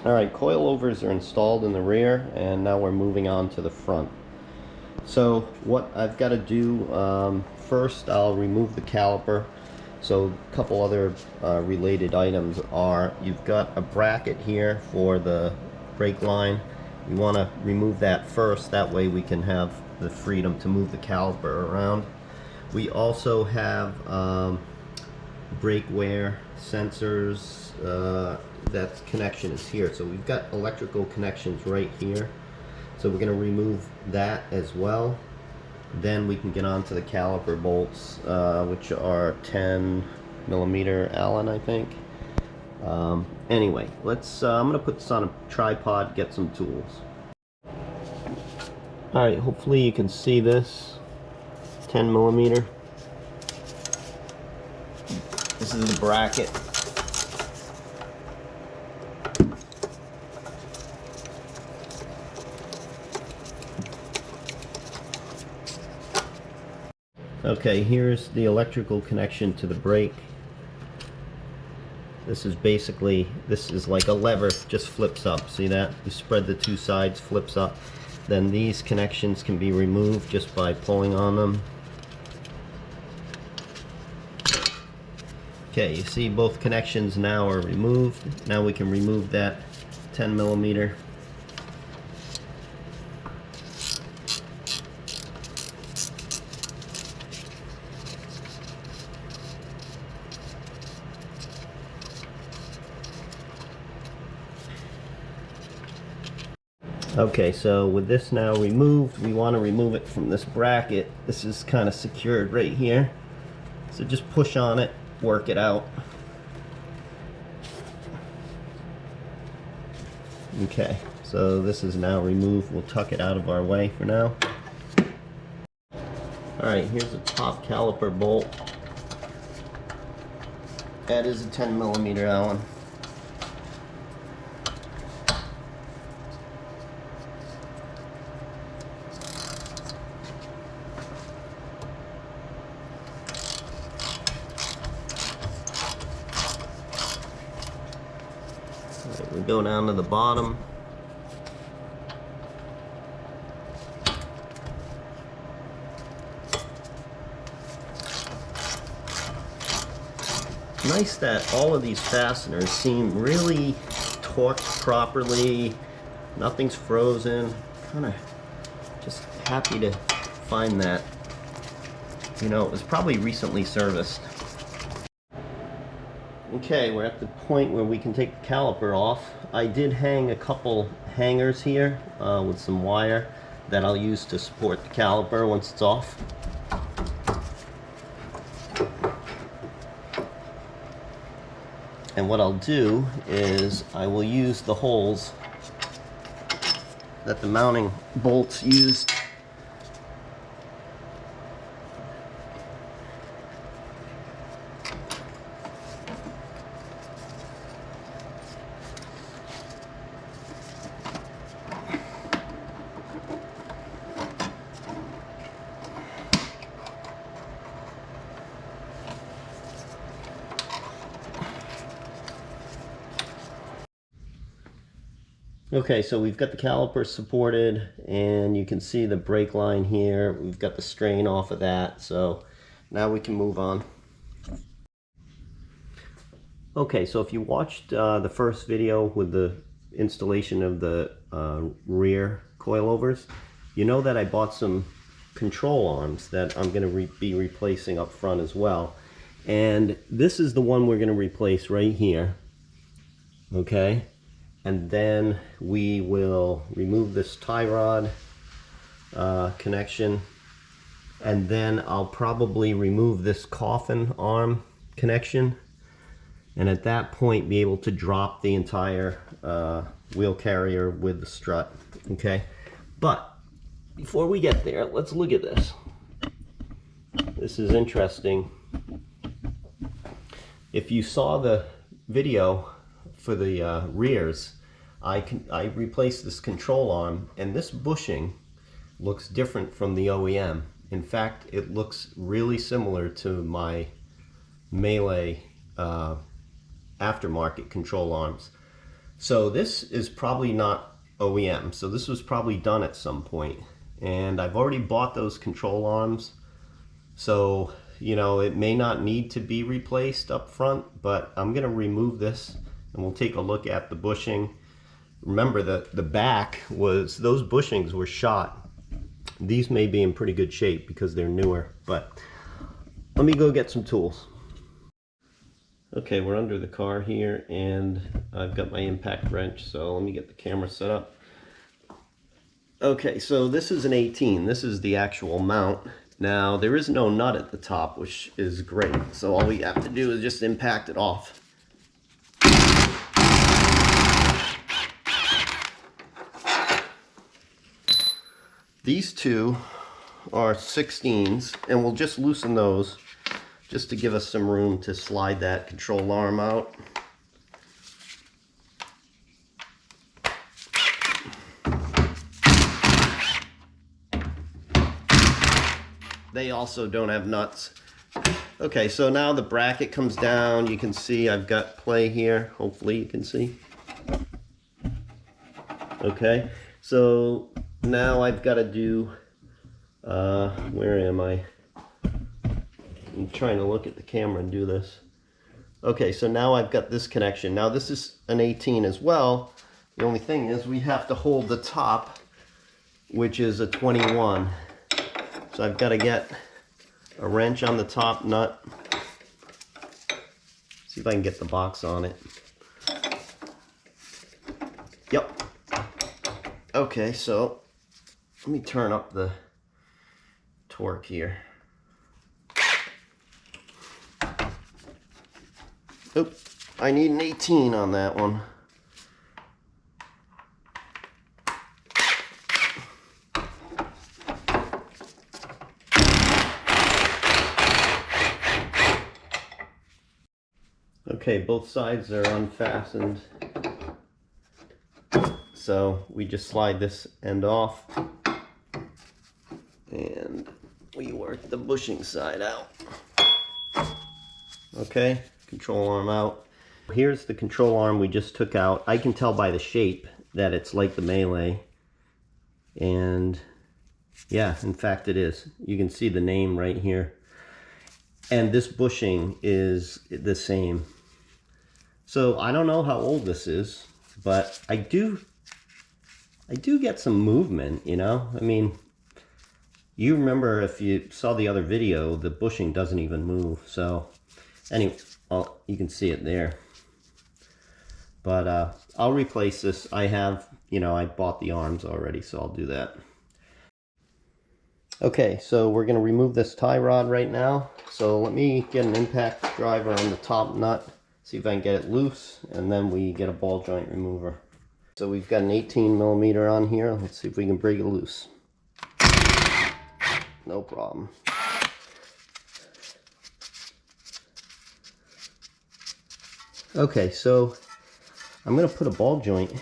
Alright, coilovers are installed in the rear, and now we're moving on to the front. So what I've got to do, first I'll remove the caliper. So a couple other related items are, you've got a bracket here for the brake line. You want to remove that first, that way we can have the freedom to move the caliper around. We also have brake wear sensors. That connection is here, so we've got electrical connections right here, so we're going to remove that as well. Then we can get on to the caliper bolts, which are 10mm Allen, I think. Anyway, let's I'm going to put this on a tripod, get some tools. Alright, hopefully you can see this. 10mm. This is the bracket. Okay, here's the electrical connection to the brake. This is basically, this is like a lever, just flips up. See that? You spread the two sides, flips up. Then these connections can be removed just by pulling on them. Okay, you see both connections now are removed. Now we can remove that 10mm. Okay, so with this now removed, we want to remove it from this bracket. This is kind of secured right here. So just push on it, work it out. Okay, so this is now removed. We'll tuck it out of our way for now. Alright, here's a top caliper bolt. That is a 10mm Allen. We go down to the bottom. Nice that all of these fasteners seem really torqued properly. Nothing's frozen. Kind of just happy to find that. You know, it was probably recently serviced. Okay, we're at the point where we can take the caliper off. I did hang a couple hangers here with some wire that I'll use to support the caliper once it's off. And what I'll do is I will use the holes that the mounting bolts used. Okay, so we've got the caliper supported, and you can see the brake line here. We've got the strain off of that, so now we can move on. Okay, so if you watched the first video with the installation of the rear coilovers, you know that I bought some control arms that I'm going to be replacing up front as well. And this is the one we're going to replace right here. Okay? And then we will remove this tie rod connection, and then I'll probably remove this coffin arm connection, and at that point be able to drop the entire wheel carrier with the strut. Okay, but before we get there, let's look at this. This is interesting. If you saw the video for the rears, I replaced this control arm, and this bushing looks different from the OEM. In fact, it looks really similar to my Melee aftermarket control arms. So this is probably not OEM, so this was probably done at some point. And I've already bought those control arms, so you know it may not need to be replaced up front, but I'm gonna remove this and we'll take a look at the bushing. Remember that the back was, those bushings were shot. These may be in pretty good shape because they're newer, but let me go get some tools. Okay, we're under the car here and I've got my impact wrench, so let me get the camera set up. Okay, so this is an 18. This is the actual mount. Now, there is no nut at the top, which is great. So all we have to do is just impact it off. These two are 16s, and we'll just loosen those just to give us some room to slide that control arm out. They also don't have nuts. Okay, so now the bracket comes down. You can see I've got play here. Hopefully you can see. Okay, so now I've got to do, where am I? I'm trying to look at the camera and do this. Okay, so now I've got this connection. Now this is an 18 as well. The only thing is we have to hold the top, which is a 21. So I've got to get a wrench on the top nut. See if I can get the box on it. Yep. Okay, so let me turn up the torque here. Oop, I need an 18 on that one. Okay, both sides are unfastened. So we just slide this end off and we work the bushing side out. Okay, control arm out. Here's the control arm we just took out. I can tell by the shape that it's like the Melee. And yeah, in fact it is. You can see the name right here. And this bushing is the same. So I don't know how old this is, but I do get some movement, you know? I mean, you remember if you saw the other video, the bushing doesn't even move. So anyway, you can see it there. But I'll replace this. I have, you know, I bought the arms already, so I'll do that. Okay, so we're going to remove this tie rod right now. So let me get an impact driver on the top nut, see if I can get it loose, and then we get a ball joint remover. So we've got an 18mm on here. Let's see if we can break it loose. No problem. Okay, so I'm going to put a ball joint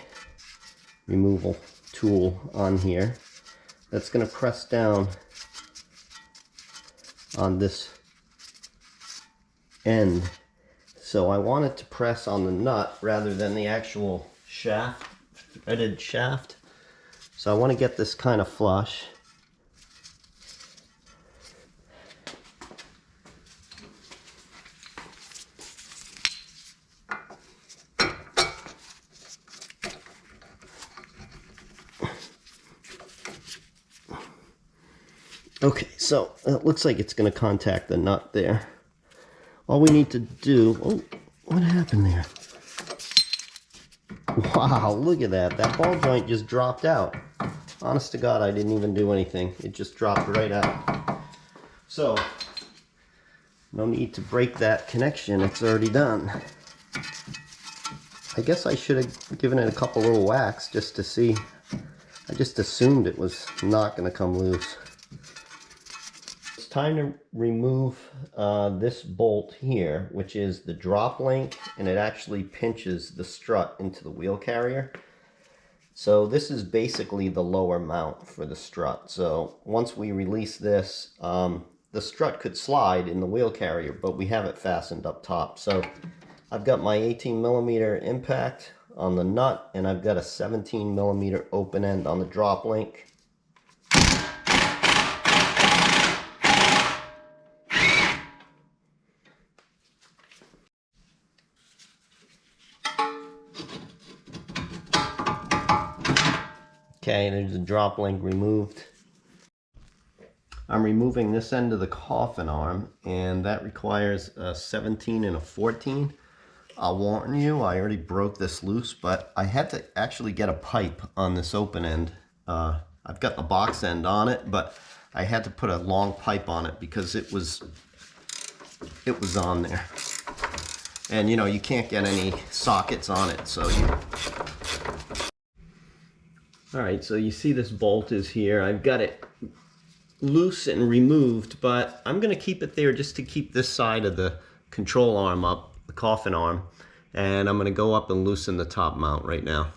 removal tool on here that's going to press down on this end. So I want it to press on the nut rather than the actual shaft, threaded shaft. So I want to get this kind of flush. Okay, so it looks like it's going to contact the nut there. All we need to do... Oh, what happened there? Wow, look at that. That ball joint just dropped out. Honest to God, I didn't even do anything. It just dropped right out. So, no need to break that connection. It's already done. I guess I should have given it a couple little whacks just to see. I just assumed it was not going to come loose. It's time to remove this bolt here, which is the drop link, and it actually pinches the strut into the wheel carrier. So this is basically the lower mount for the strut. So once we release this, the strut could slide in the wheel carrier, but we have it fastened up top. So I've got my 18mm impact on the nut, and I've got a 17mm open end on the drop link. Okay, there's the drop link removed. I'm removing this end of the coffin arm, and that requires a 17 and a 14. I'll warn you, I already broke this loose, but I had to actually get a pipe on this open end. I've got the box end on it, but I had to put a long pipe on it because it was on there. And you know, you can't get any sockets on it, so you... Alright, so you see this bolt is here. I've got it loose and removed, but I'm going to keep it there just to keep this side of the control arm up, the coffin arm, and I'm going to go up and loosen the top mount right now.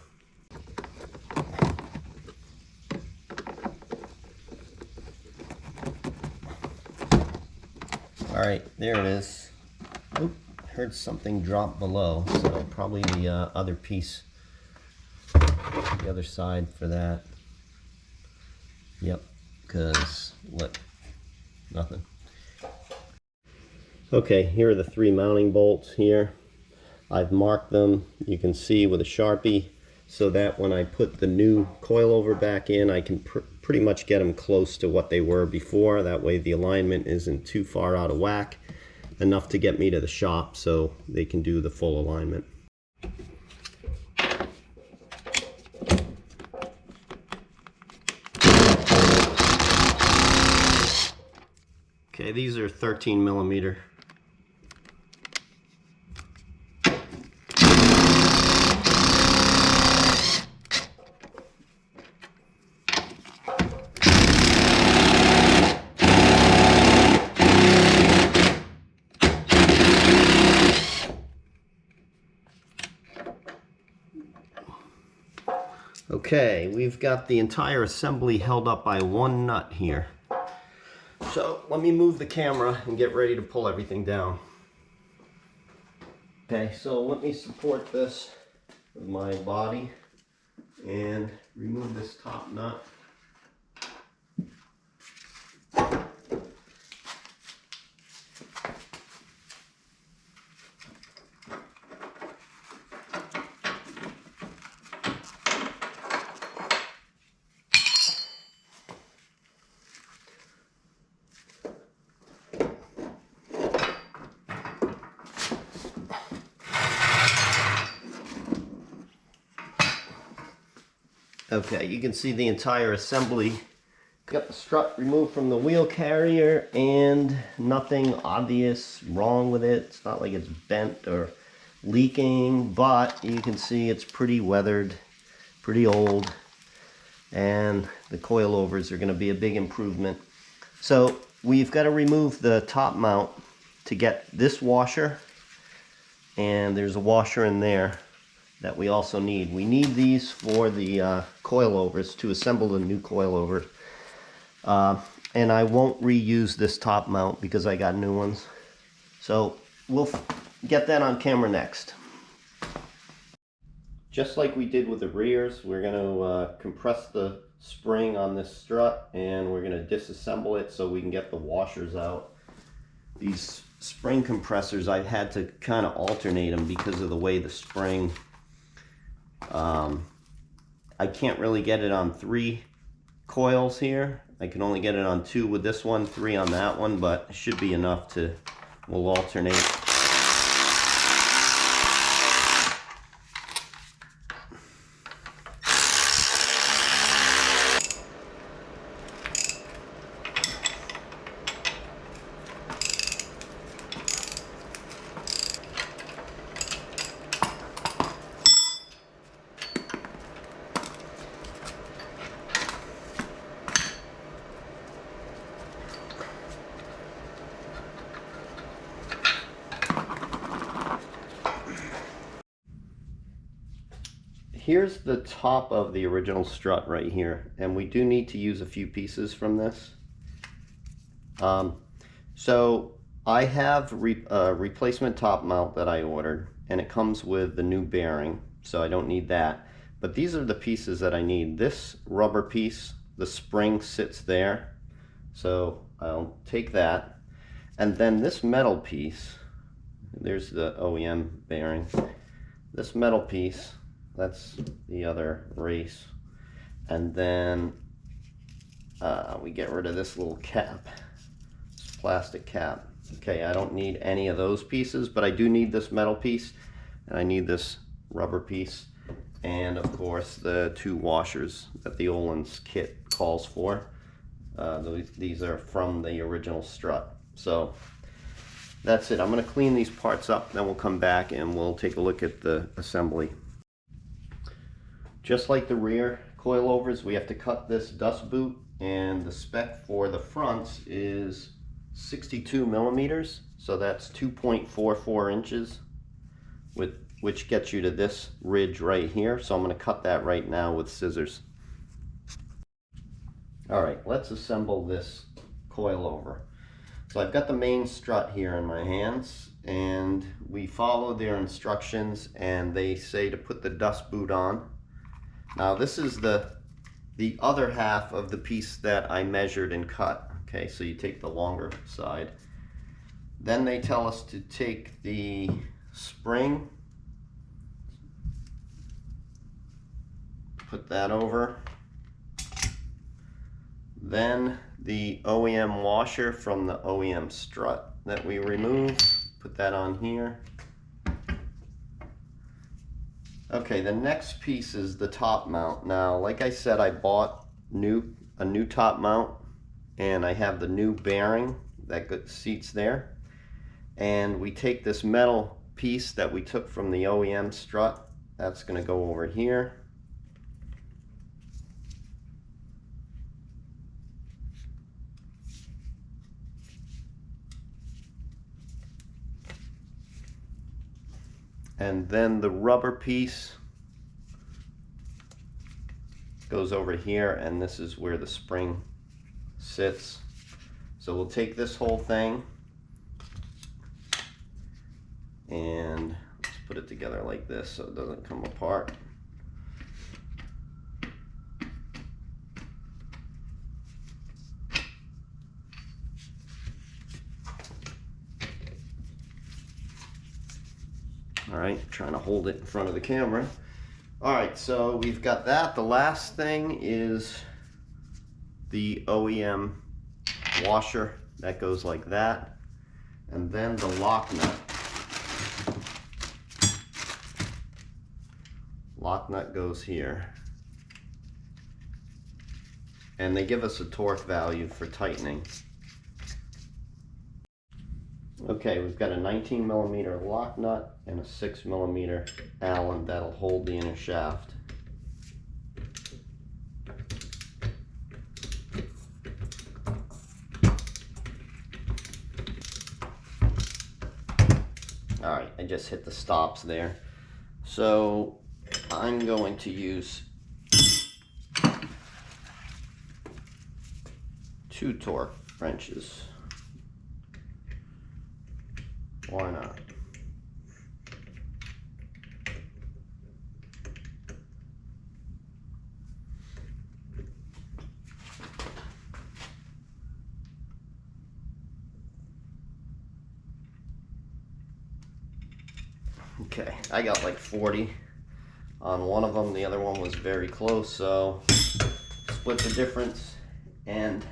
Alright, there it is. Oop, heard something drop below, so probably the other piece, the other side for that. Yep, because look, nothing. Okay, here are the 3 mounting bolts here. I've marked them, you can see, with a Sharpie, so that when I put the new coilover back in, I can pretty much get them close to what they were before. That way the alignment isn't too far out of whack, enough to get me to the shop so they can do the full alignment. Okay, these are 13mm. Okay, we've got the entire assembly held up by one nut here. So let me move the camera and get ready to pull everything down. Okay, so let me support this with my body and remove this top nut. Okay, you can see the entire assembly. Got the strut removed from the wheel carrier and nothing obvious wrong with it. It's not like it's bent or leaking, but you can see it's pretty weathered, pretty old, and the coilovers are going to be a big improvement. So we've got to remove the top mount to get this washer, and there's a washer in there that we also need. We need these for the coilovers, to assemble the new coilover. And I won't reuse this top mount because I got new ones. So we'll get that on camera next. Just like we did with the rears, we're going to compress the spring on this strut, and we're going to disassemble it so we can get the washers out. These spring compressors, I've had to kind of alternate them because of the way the spring, I can't really get it on 3 coils here. I can only get it on 2 with this one, 3 on that one, but it should be enough to, we'll alternate. Here's the top of the original strut right here, and we do need to use a few pieces from this. So I have a replacement top mount that I ordered, and it comes with the new bearing, so I don't need that. But these are the pieces that I need. This rubber piece, the spring sits there, so I'll take that. And then this metal piece, there's the OEM bearing. This metal piece, that's the other race. And then we get rid of this little cap, this plastic cap. Okay, I don't need any of those pieces, but I do need this metal piece, and I need this rubber piece, and of course the two washers that the Ohlins kit calls for. These are from the original strut. So that's it. I'm going to clean these parts up, then we'll come back and we'll take a look at the assembly. Just like the rear coilovers, we have to cut this dust boot, and the spec for the fronts is 62 millimeters, so that's 2.44 inches, which gets you to this ridge right here. So I'm going to cut that right now with scissors. Alright, let's assemble this coilover. So I've got the main strut here in my hands, and we follow their instructions, and they say to put the dust boot on. Now this is the other half of the piece that I measured and cut. Okay, so you take the longer side. Then they tell us to take the spring, put that over. Then the OEM washer from the OEM strut that we removed, put that on here. Okay, the next piece is the top mount. Now, like I said, I bought a new top mount, and I have the new bearing that seats there. And we take this metal piece that we took from the OEM strut, that's going to go over here. And then the rubber piece goes over here, and this is where the spring sits. So we'll take this whole thing and let's put it together like this so it doesn't come apart. All right, trying to hold it in front of the camera. All right, so we've got that. The last thing is the OEM washer that goes like that, and then the lock nut. Lock nut goes here, and they give us a torque value for tightening. Okay, we've got a 19 millimeter lock nut and a 6 millimeter Allen that'll hold the inner shaft. Alright, I just hit the stops there. So I'm going to use 2 torque wrenches. Why not? Okay, I got like 40 on one of them. The other one was very close, so split the difference and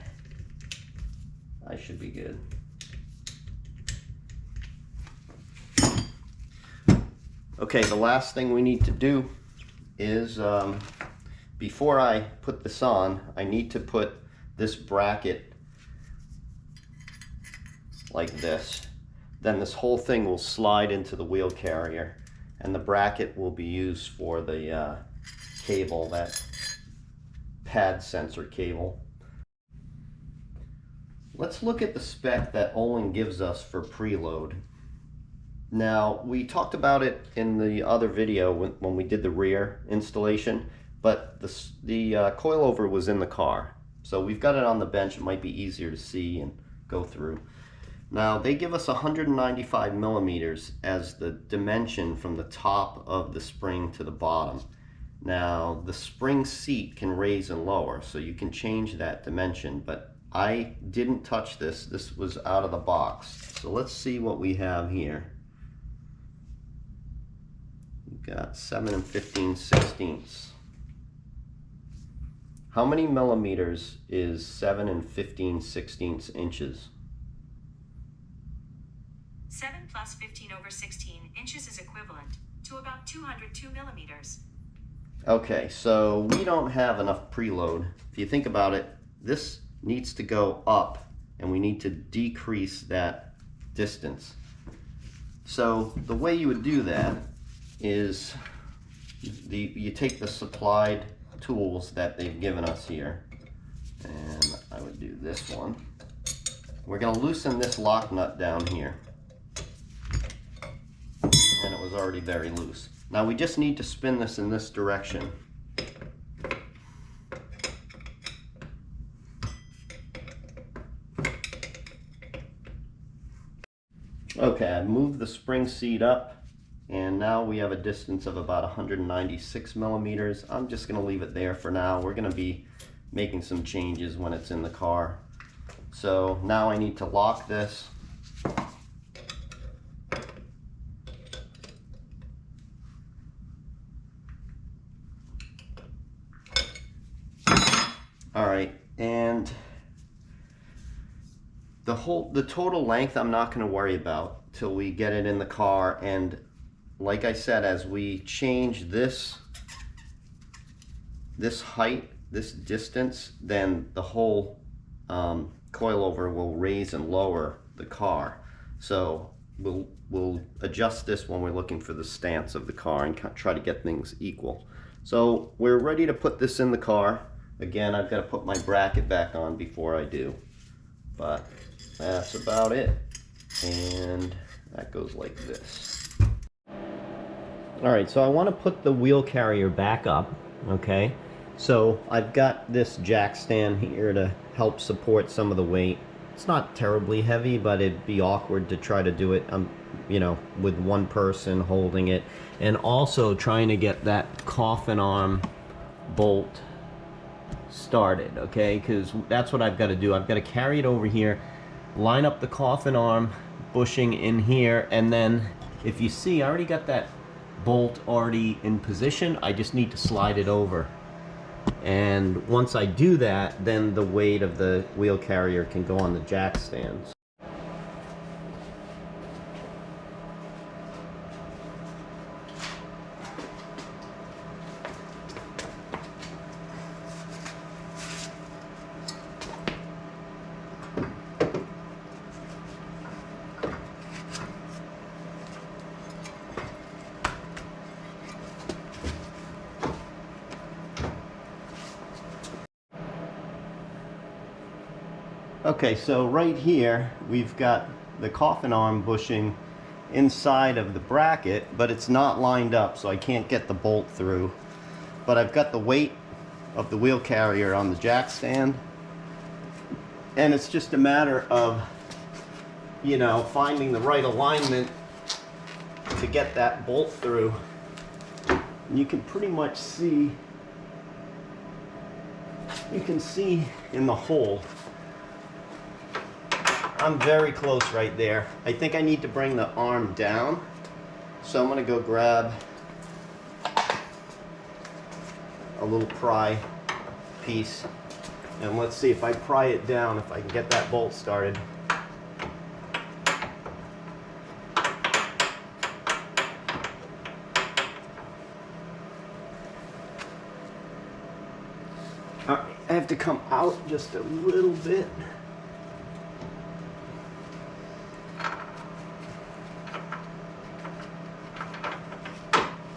I should be good. Okay, the last thing we need to do is, before I put this on, I need to put this bracket like this. Then this whole thing will slide into the wheel carrier, and the bracket will be used for the cable, that pad sensor cable. Let's look at the spec that Ohlins gives us for preload. Now, we talked about it in the other video when we did the rear installation, but the coilover was in the car. So we've got it on the bench. It might be easier to see and go through. Now they give us 195 millimeters as the dimension from the top of the spring to the bottom. Now the spring seat can raise and lower, so you can change that dimension, but I didn't touch this. This was out of the box. So let's see what we have here. We've got 7 and 15/16. How many millimeters is 7 and 15/16 inches? 7 plus 15/16 inches is equivalent to about 202 millimeters. Okay, so we don't have enough preload. If you think about it, this needs to go up and we need to decrease that distance. So the way you would do that is you take the supplied tools that they've given us here, and I would do this one. We're going to loosen this lock nut down here, and it was already very loose. Now we just need to spin this in this direction. Okay, I moved the spring seat up, and now we have a distance of about 196 millimeters. I'm just going to leave it there for now. We're going to be making some changes when it's in the car. So now I need to lock this. All right, and the total length I'm not going to worry about till we get it in the car. And like I said, as we change this height, this distance, then the whole coilover will raise and lower the car. So we'll adjust this when we're looking for the stance of the car and try to get things equal. So we're ready to put this in the car. Again, I've got to put my bracket back on before I do, but that's about it. And that goes like this. All right, so I want to put the wheel carrier back up, okay? So I've got this jack stand here to help support some of the weight. It's not terribly heavy, but it'd be awkward to try to do it, you know, with one person holding it. And also trying to get that coffin arm bolt started, okay? Because that's what I've got to do. I've got to carry it over here, line up the coffin arm bushing in here, and then if you see, I already got that bolt already in position. I just need to slide it over, and once I do that, then the weight of the wheel carrier can go on the jack stands. Okay, so right here we've got the coffin arm bushing inside of the bracket, but it's not lined up, so I can't get the bolt through. But I've got the weight of the wheel carrier on the jack stand, and it's just a matter of, you know, finding the right alignment to get that bolt through. And you can pretty much see, you can see in the hole. I'm very close right there. I think I need to bring the arm down. So I'm gonna go grab a little pry piece, and let's see if I pry it down, if I can get that bolt started. All right, I have to come out just a little bit.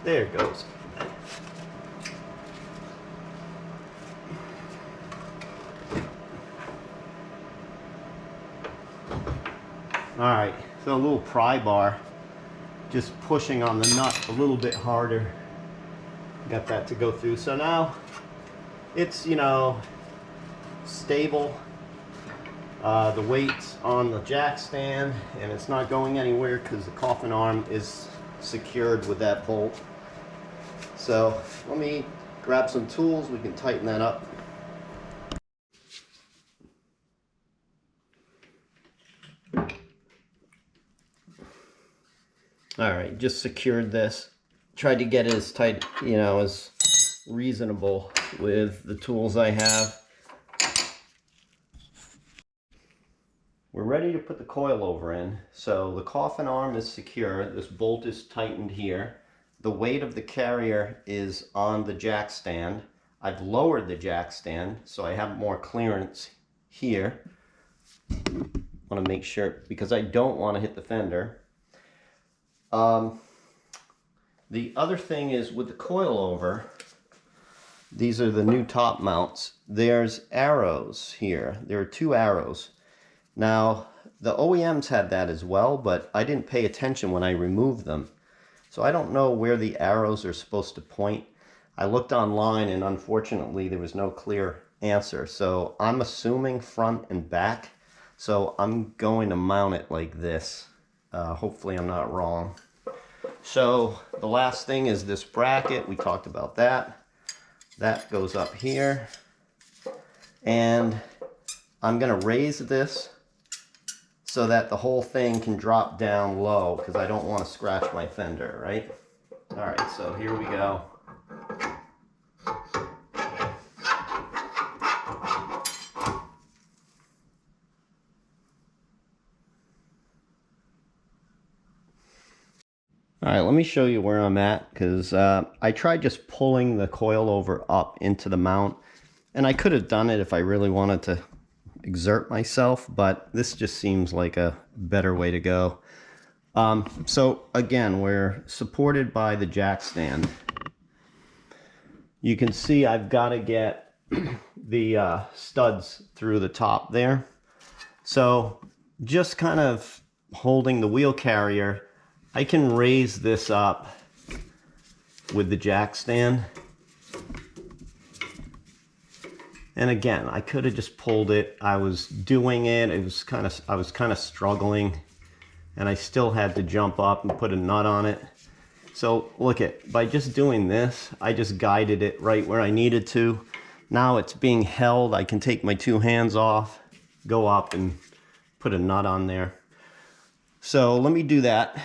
There it goes. All right, so a little pry bar, just pushing on the nut a little bit harder. Got that to go through. So now it's, you know, stable. The weight's on the jack stand, and it's not going anywhere because the coffin arm is secured with that bolt. So let me grab some tools, we can tighten that up. Alright, just secured this. Tried to get it as tight, you know, as reasonable with the tools I have. We're ready to put the coilover in. So the coffin arm is secure. This bolt is tightened here. The weight of the carrier is on the jack stand. I've lowered the jack stand so I have more clearance here. I want to make sure, because I don't want to hit the fender. The other thing is with the coilover, these are the new top mounts. There's arrows here. There are 2 arrows. Now, the OEMs had that as well, but I didn't pay attention when I removed them. So I don't know where the arrows are supposed to point. I looked online and unfortunately there was no clear answer. So I'm assuming front and back. So I'm going to mount it like this. Hopefully I'm not wrong. So the last thing is this bracket. We talked about that. That goes up here. And I'm going to raise this so that the whole thing can drop down low because I don't want to scratch my fender, right? All right, so here we go. All right, let me show you where I'm at, because I tried just pulling the coilover up into the mount, and I could have done it if I really wanted to exert myself, but this just seems like a better way to go. So again, we're supported by the jack stand. You can see I've got to get the studs through the top there. So just kind of holding the wheel carrier, I can raise this up with the jack stand. And again, I could have just pulled it. I was doing it. I was kind of struggling, and I still had to jump up and put a nut on it. So look at, by just doing this, I just guided it right where I needed to. Now it's being held. I can take my 2 hands off, go up and put a nut on there. So let me do that.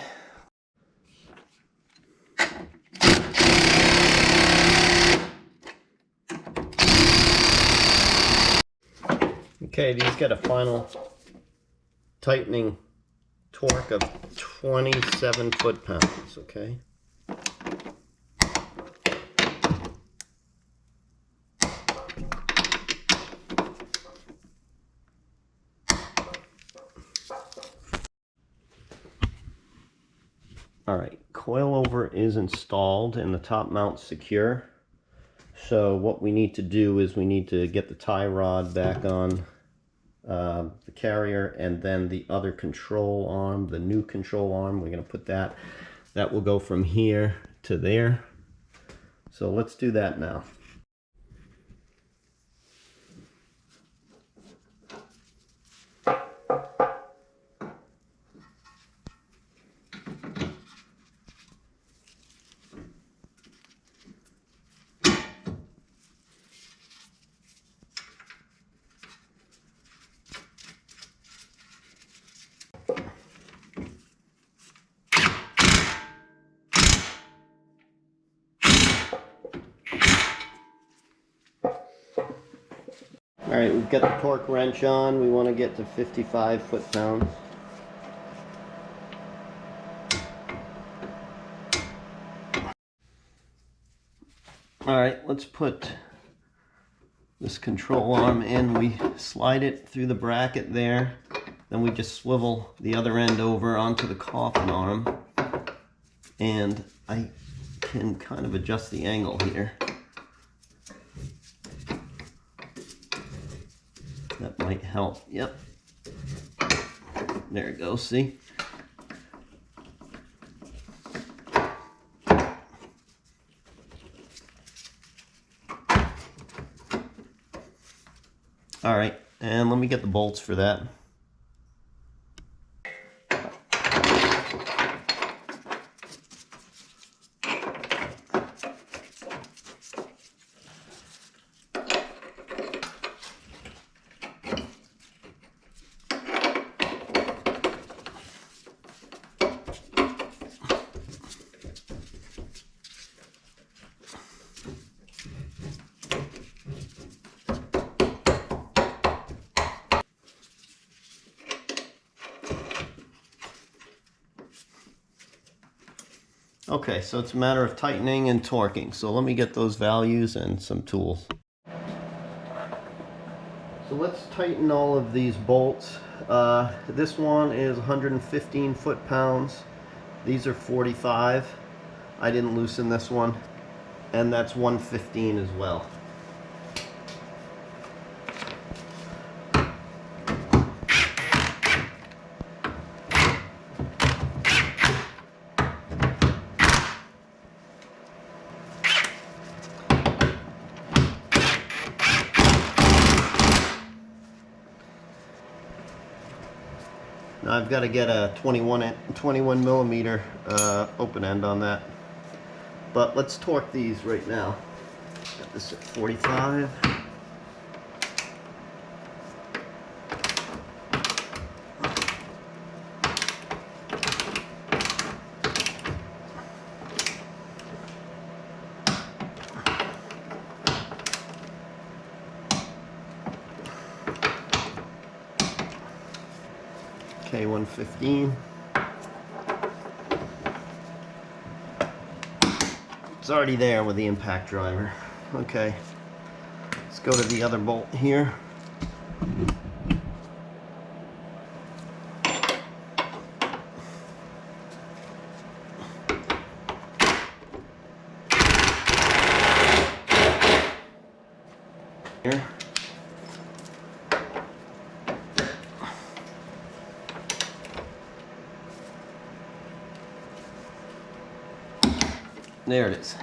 Okay, these got a final tightening torque of 27 foot-pounds, okay? All right, coilover is installed and the top mount's secure. So what we need to do is we need to get the tie rod back on the carrier, and then the other control arm, the new control arm, we're going to put that will go from here to there. So let's do that now. All right, we've got the torque wrench on. We want to get to 55 foot-pounds. All right, let's put this control arm in. We slide it through the bracket there. Then we just swivel the other end over onto the coffin arm. And I can kind of adjust the angle here. That might help. Yep. There it goes, see? All right, And let me get the bolts for that. Okay, so it's a matter of tightening and torquing. So let me get those values and some tools. So let's tighten all of these bolts. This one is 115 foot-pounds. These are 45. I didn't loosen this one. And that's 115 as well. Now I've got to get a 21 millimeter open end on that. But let's torque these right now. Got this at 45. Okay, 115. It's already there with the impact driver. Okay, let's go to the other bolt here. Here. There it is.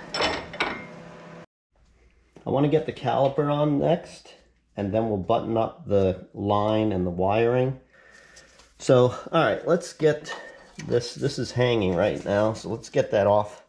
I want to get the caliper on next, and then we'll button up the line and the wiring. So, all right, let's get this. This is hanging right now, so let's get that off.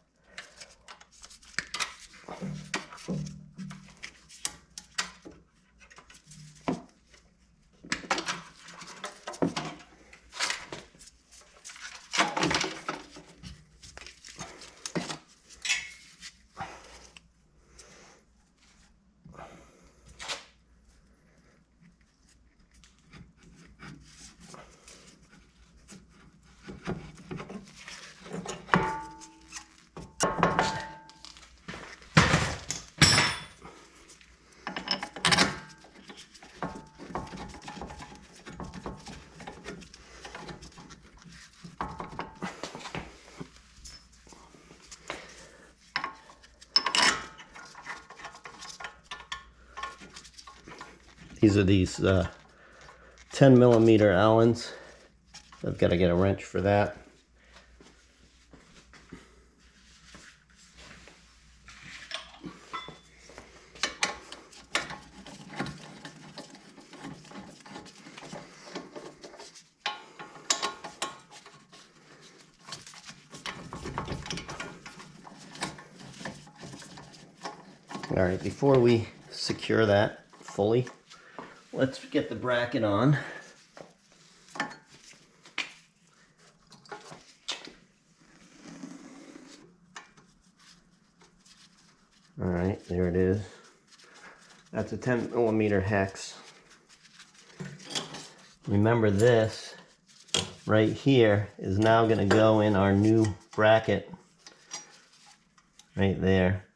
These are these 10 millimeter Allens. I've got to get a wrench for that. All right, before we secure that fully, let's get the bracket on. All right, there it is. That's a 10 millimeter hex. Remember, this right here is now going to go in our new bracket right there.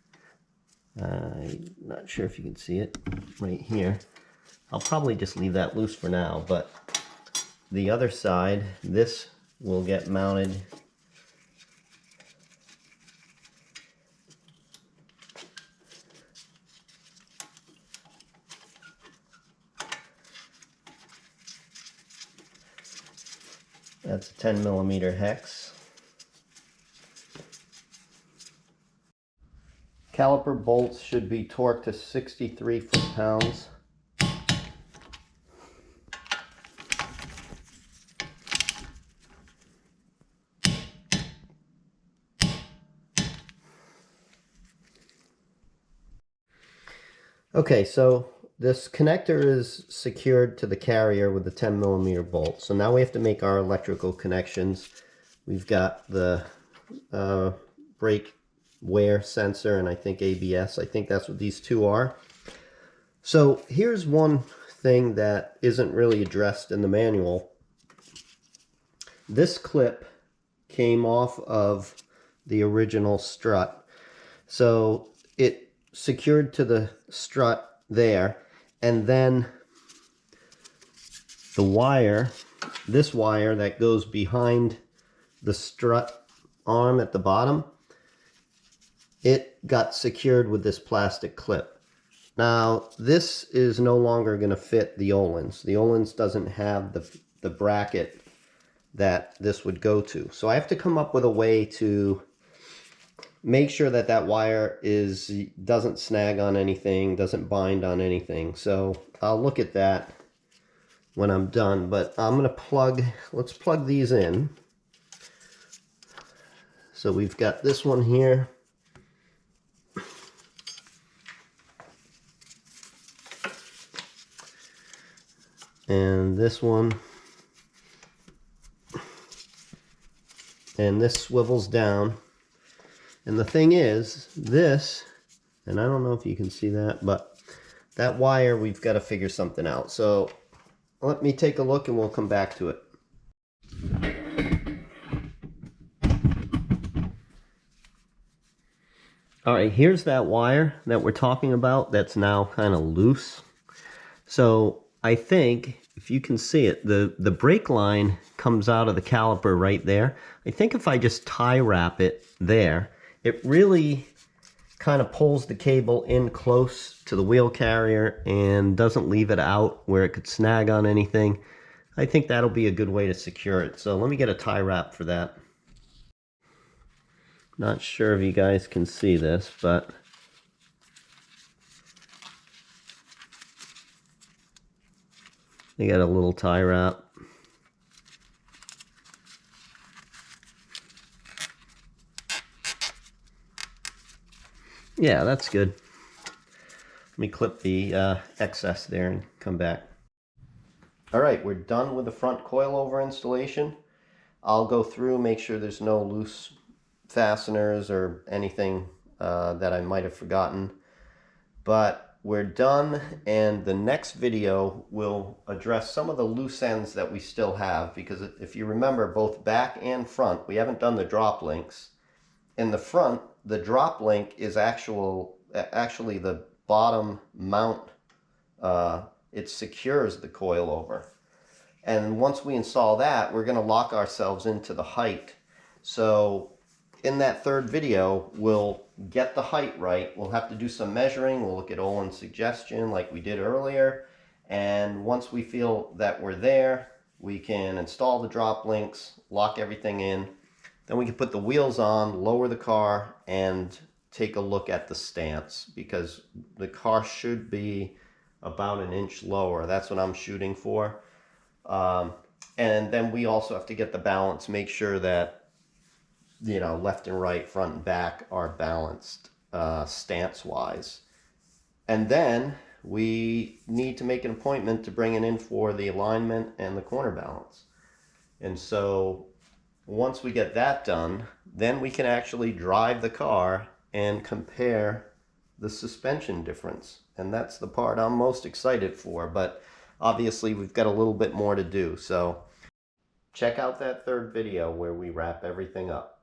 I'm not sure if you can see it right here. I'll probably just leave that loose for now, but the other side, this will get mounted That's a 10 millimeter hex. Caliper bolts should be torqued to 63 foot-pounds. Okay, so this connector is secured to the carrier with the 10mm bolt. So now we have to make our electrical connections. We've got the brake wear sensor and I think ABS. I think that's what these two are. So here's one thing that isn't really addressed in the manual. This clip came off of the original strut. So it secured to the strut there, and then the wire, this wire that goes behind the strut arm at the bottom, it got secured with this plastic clip. Now this is no longer going to fit the Ohlins. The Ohlins doesn't have the bracket that this would go to. So I have to come up with a way to make sure that that wire doesn't snag on anything, doesn't bind on anything. So I'll look at that when I'm done, but I'm going to let's plug these in. So we've got this one here. And this one. And this swivels down. And the thing is, this, and I don't know if you can see that, but that wire, we've got to figure something out. So let me take a look and we'll come back to it. All right, here's that wire that we're talking about that's now kind of loose. So I think, if you can see it, the brake line comes out of the caliper right there. I think if I just tie wrap it there, it really kind of pulls the cable in close to the wheel carrier and doesn't leave it out where it could snag on anything. I think that'll be a good way to secure it. So let me get a tie wrap for that. Not sure if you guys can see this, but they got a little tie wrap. Yeah, that's good. Let me clip the excess there and come back. All right, we're done with the front coilover installation. I'll go through, make sure there's no loose fasteners or anything that I might have forgotten. But we're done, and the next video will address some of the loose ends that we still have, because if you remember, both back and front, we haven't done the drop links. In the front, the drop link is actually the bottom mount. It secures the coilover. And once we install that, we're going to lock ourselves into the height. So in that third video, we'll get the height right. We'll have to do some measuring. We'll look at Ohlins' suggestion like we did earlier. And once we feel that we're there, we can install the drop links, lock everything in. Then we can put the wheels on, lower the car, and take a look at the stance, because the car should be about an inch lower. That's what I'm shooting for. And then we also have to get the balance, make sure that, you know, left and right, front and back are balanced stance-wise. And then we need to make an appointment to bring it in for the alignment and the corner balance. And so once we get that done, then we can actually drive the car and compare the suspension difference. And that's the part I'm most excited for, but obviously we've got a little bit more to do. So check out that third video where we wrap everything up.